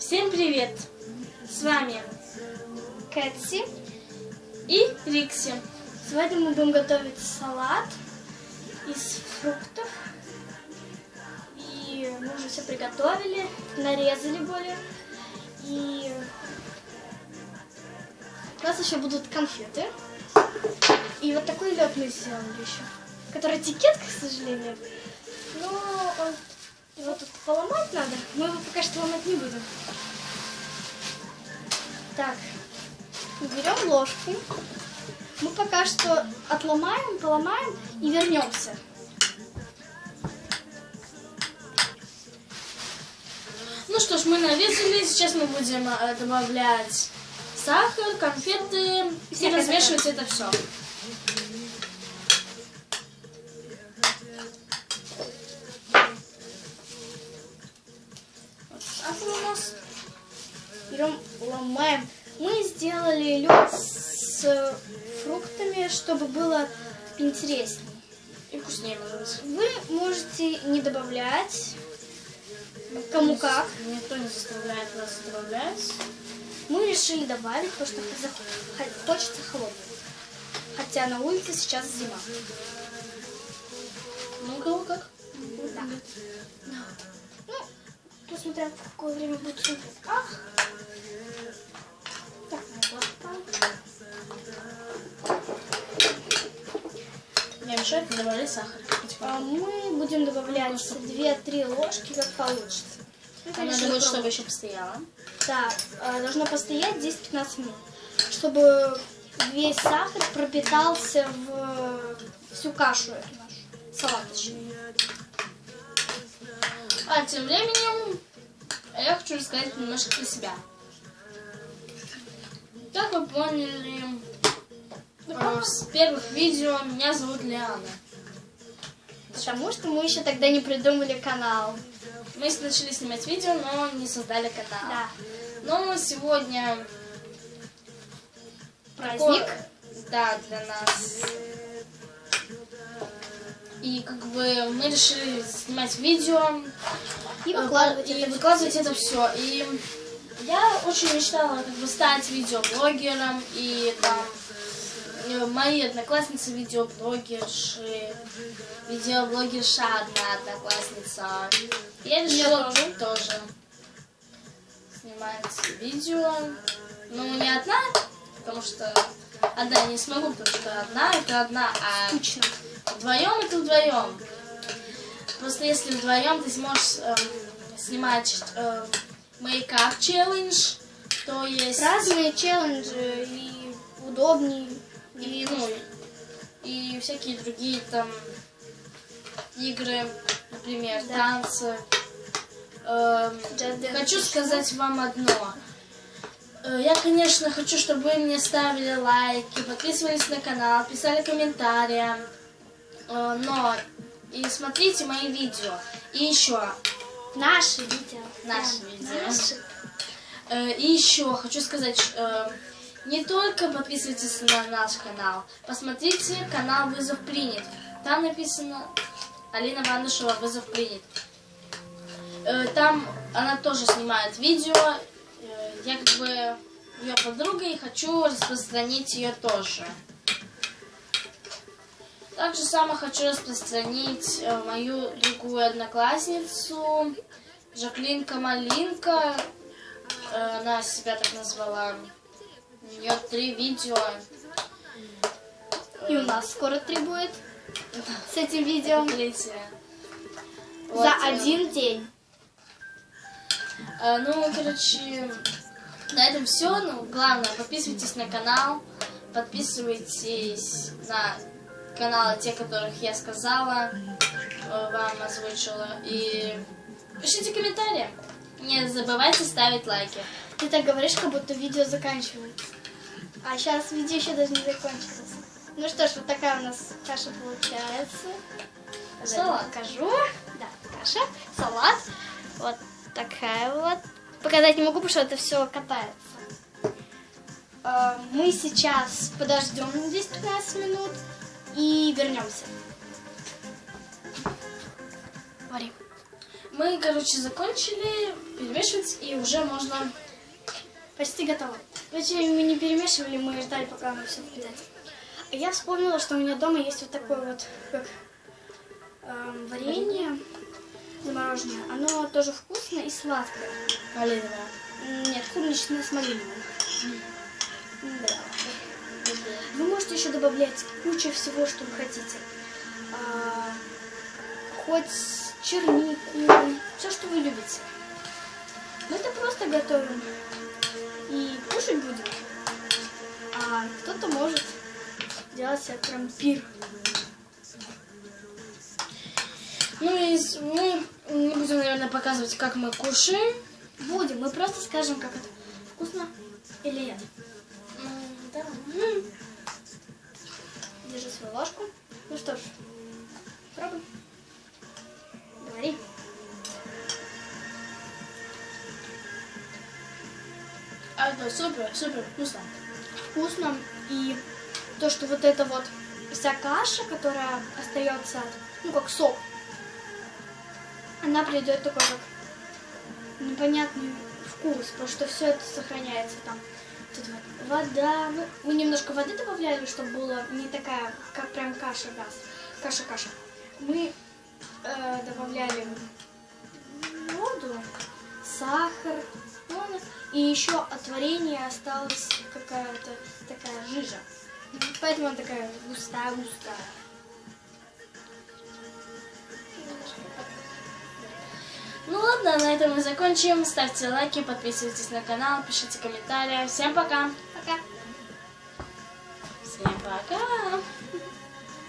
Всем привет! С вами Кэтси и Рикси. Сегодня мы будем готовить салат из фруктов. И мы уже все приготовили, нарезали более. И у нас еще будут конфеты. И вот такой лед мы сделали еще, который этикетка, к сожалению. Но его тут поломать надо. Мы его пока что ломать не будем. Так, берем ложку. Мы пока что отломаем, поломаем и вернемся. Ну что ж, мы нарезали. Сейчас мы будем добавлять сахар, конфеты и размешивать это все. Сахар у нас. Берем, ломаем. Мы сделали лед с фруктами, чтобы было интереснее. И вкуснее, может быть. Вы можете не добавлять, кому как. Никто не заставляет нас добавлять. Мы решили добавить, потому что хочется холодного. Хотя на улице сейчас зима. Ну, у кого как? Да. Ну, тут смотря в какое время будет смотреть. Ах! Так, Не мешает, добавляй сахар. мы будем добавлять 2-3 ложки, как получится. Она будет, чтобы еще постояла. Да, должно постоять 10-15 минут, чтобы весь сахар пропитался в всю кашу эту нашу, салат точнее. А тем временем я хочу рассказать немножко про себя. Как вы поняли с первых видео, меня зовут Лиана. Потому что мы еще тогда не придумали канал. Мы начали снимать видео, но не создали канал. Да. Но сегодня Праздник. Да, для нас. И как бы мы решили снимать видео И выкладывать, это все. И я очень мечтала как бы стать видеоблогером, и там мои одноклассницы видеоблогерша одна одноклассница. Я решила тоже снимать видео. Ну, не одна, потому что одна я не смогу, потому что одна это одна, а скучно. Вдвоем это вдвоем. Просто если вдвоем ты сможешь снимать мейкап челлендж, то есть Разные челленджи и удобнее. и, ну, и всякие другие там игры, например, Да. танцы. Хочу сказать вам одно. Я, конечно, хочу, чтобы вы мне ставили лайки, подписывались на канал, писали комментарии. Но и смотрите мои видео. И еще Наши видео. И еще хочу сказать, не только подписывайтесь на наш канал, посмотрите канал «Вызов принят». Там написано Алина Вандышева «Вызов принят». Там она тоже снимает видео. Я как бы ее подруга и хочу распространить ее тоже. Также само хочу распространить мою другую одноклассницу Жаклинка Малинка. Она себя так назвала. У нее 3 видео. И у нас скоро 3 будет с этим видео. Вот. За один день. Ну, короче, на этом все. Ну, главное, подписывайтесь на канал. Подписывайтесь на каналы, те, которых я сказала, вам озвучила. И пишите комментарии. Не забывайте ставить лайки. Ты так говоришь, как будто видео заканчивается. А сейчас видео еще даже не закончилось. Ну что ж, вот такая у нас каша получается. Салат. Покажу. Да, каша, салат. Вот такая вот. Показать не могу, потому что это все катается. Мы сейчас подождем 10-15 минут и вернемся. Говори. Мы, короче, закончили перемешивать, и уже можно... Почти готово. Вначале мы не перемешивали, мы ждали, пока оно все впитается. А я вспомнила, что у меня дома есть вот такое вот, как варенье замороженное. Оно тоже вкусное и сладкое. Малиновое. Нет, клубничное с малиновым. Да. Вы можете еще добавлять кучу всего, что вы хотите. Хоть чернику, все, что вы любите. Мы это просто готовим и кушать будем. А кто-то может делать себе прям пир. Ну и мы не будем, наверное, показывать, как мы кушаем. Будем, мы просто скажем, как это вкусно или нет. Да. Держи свою ложку. Ну что ж, пробуй. Говори. Это супер, супер вкусно. Вкусно. И то, что вот эта вот вся каша, которая остается, ну как сок, она придает такой как непонятный вкус, потому что все это сохраняется там. Тут вот вода, ну, мы немножко воды добавляли, чтобы было не такая, как прям каша-каша. Мы добавляли воду, сахар, и еще от варенья осталась какая-то такая жижа. Поэтому она такая густая. Ну ладно, на этом мы закончим. Ставьте лайки, подписывайтесь на канал, пишите комментарии. Всем пока!